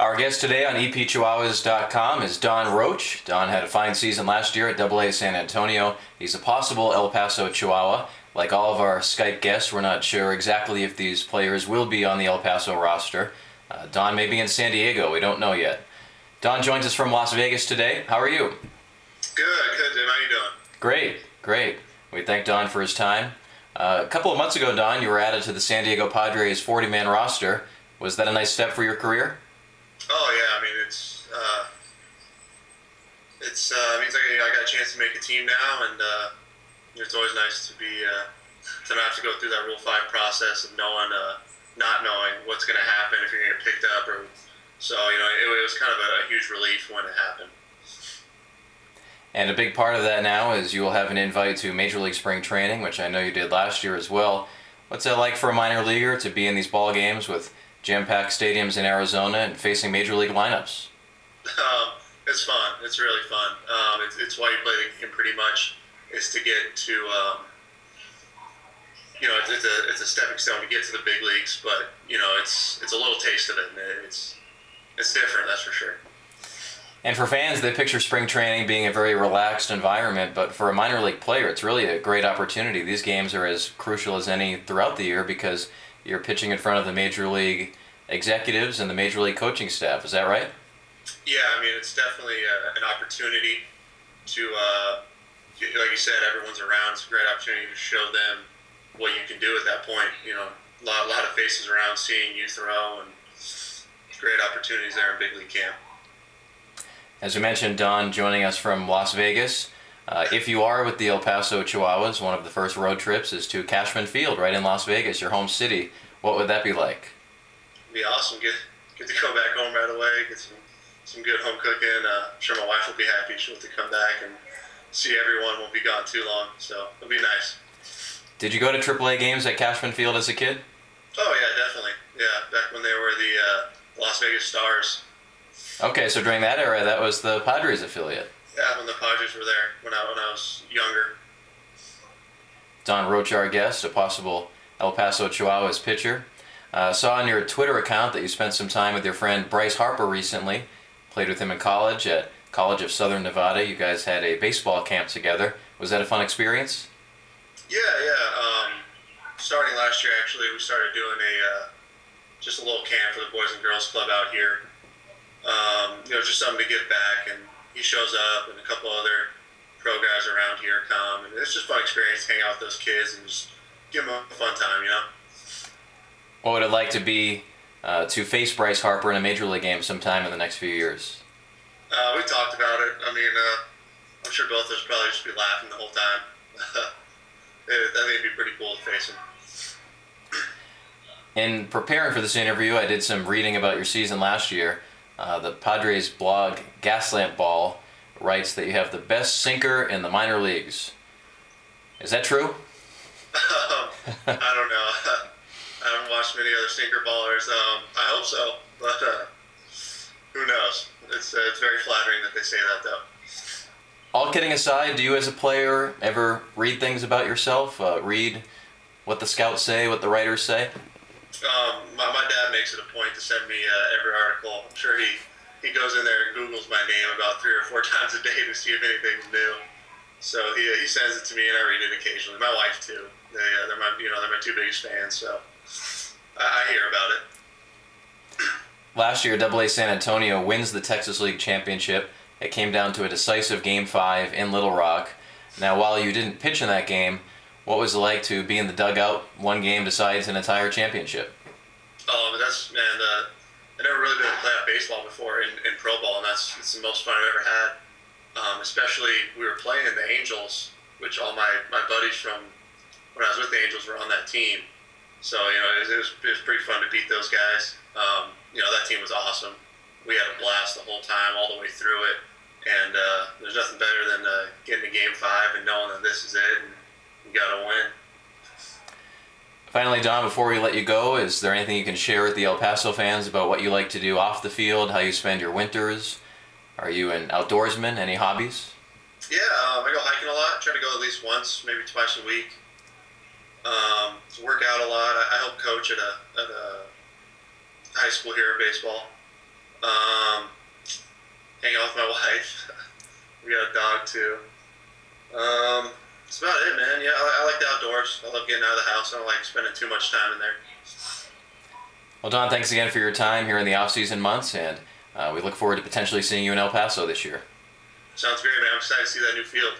Our guest today on epchihuahuas.com is Donn Roach. Donn had a fine season last year at AA San Antonio. He's a possible El Paso Chihuahua. Like all of our Skype guests, we're not sure exactly if these players will be on the El Paso roster. Donn may be in San Diego. We don't know yet. Donn joins us from Las Vegas today. How are you? Good, Tim. How you doing? Great. We thank Donn for his time. A couple of months ago, Donn, you were added to the San Diego Padres 40-man roster. Was that a nice step for your career? Oh yeah, I mean it means I got a chance to make a team now, and it's always nice to not have to go through that Rule 5 process of not knowing what's going to happen if you're going to get picked up, so it was kind of a huge relief when it happened. And a big part of that now is you will have an invite to Major League Spring Training, which I know you did last year as well. What's it like for a minor leaguer to be in these ball games with jam-packed stadiums in Arizona and facing Major League lineups? It's fun. It's really fun. It's why you play the game pretty much, is to get to, it's a stepping stone to get to the big leagues, but, it's a little taste of it, and it's different, that's for sure. And for fans, they picture spring training being a very relaxed environment, but for a minor league player, it's really a great opportunity. These games are as crucial as any throughout the year because you're pitching in front of the Major League executives and the Major League coaching staff. Is that right? Yeah, I mean, it's definitely an opportunity to, like you said, everyone's around. It's a great opportunity to show them what you can do at that point. A lot of faces around seeing you throw, and great opportunities there in big league camp. As we mentioned, Donn joining us from Las Vegas. If you are with the El Paso Chihuahuas, one of the first road trips is to Cashman Field right in Las Vegas, your home city. What would that be like? It'd be awesome. Get to go back home right away, get some good home cooking. I'm sure my wife will be happy. She'll have to come back and see everyone. Won't be gone too long, so it'll be nice. Did you go to AAA games at Cashman Field as a kid? Oh, yeah, definitely. Yeah, back when they were the Las Vegas Stars. Okay, so during that era, that was the Padres affiliate. Yeah, when the Padres were there, when I was younger. Donn Roach, our guest, a possible El Paso Chihuahuas pitcher. Saw on your Twitter account that you spent some time with your friend Bryce Harper recently. Played with him in college at College of Southern Nevada. You guys had a baseball camp together. Was that a fun experience? Yeah. Starting last year, actually, we started doing just a little camp for the Boys and Girls Club out here. Just something to give back, and he shows up, and a couple other pro guys around here come, and it's just a fun experience to hang out with those kids and just give them a fun time, What would it like to be to face Bryce Harper in a major league game sometime in the next few years? We talked about it. I mean, I'm sure both of us probably just be laughing the whole time. I think it'd be pretty cool to face him. In preparing for this interview, I did some reading about your season last year. The Padres blog Gaslamp Ball writes that you have the best sinker in the minor leagues. Is that true? I don't know. I haven't watched many other sinker ballers. I hope so, but who knows? It's very flattering that they say that, though. All kidding aside, do you as a player ever read things about yourself? Read what the scouts say, what the writers say? My dad makes it a point to send me every article. I'm sure he goes in there and Googles my name about 3 or 4 times a day to see if anything's new. So he sends it to me, and I read it occasionally. My wife too. They're my 2 biggest fans, so I hear about it. Last year, AA San Antonio wins the Texas League Championship. It came down to a decisive Game 5 in Little Rock. Now, while you didn't pitch in that game, what was it like to be in the dugout? One game decides an entire championship. I've never really been to playoff baseball before in pro ball, and it's the most fun I've ever had. Especially, we were playing the Angels, which all my buddies from when I was with the Angels were on that team. So, it was pretty fun to beat those guys. That team was awesome. We had a blast the whole time, all the way through it. And there's nothing better than getting to Game 5 and knowing that this is it, and you got to win. Finally, Donn, before we let you go, is there anything you can share with the El Paso fans about what you like to do off the field, how you spend your winters? Are you an outdoorsman? Any hobbies? Yeah, I go hiking a lot. Try to go at least once, maybe twice a week. Work out a lot. I help coach at a high school here in baseball. Um, hang out with my wife. We got a dog too. That's about it, man. Yeah, I like the outdoors. I love getting out of the house. I don't like spending too much time in there. Well, Don, thanks again for your time here in the off-season months, and we look forward to potentially seeing you in El Paso this year. Sounds great, man. I'm excited to see that new field.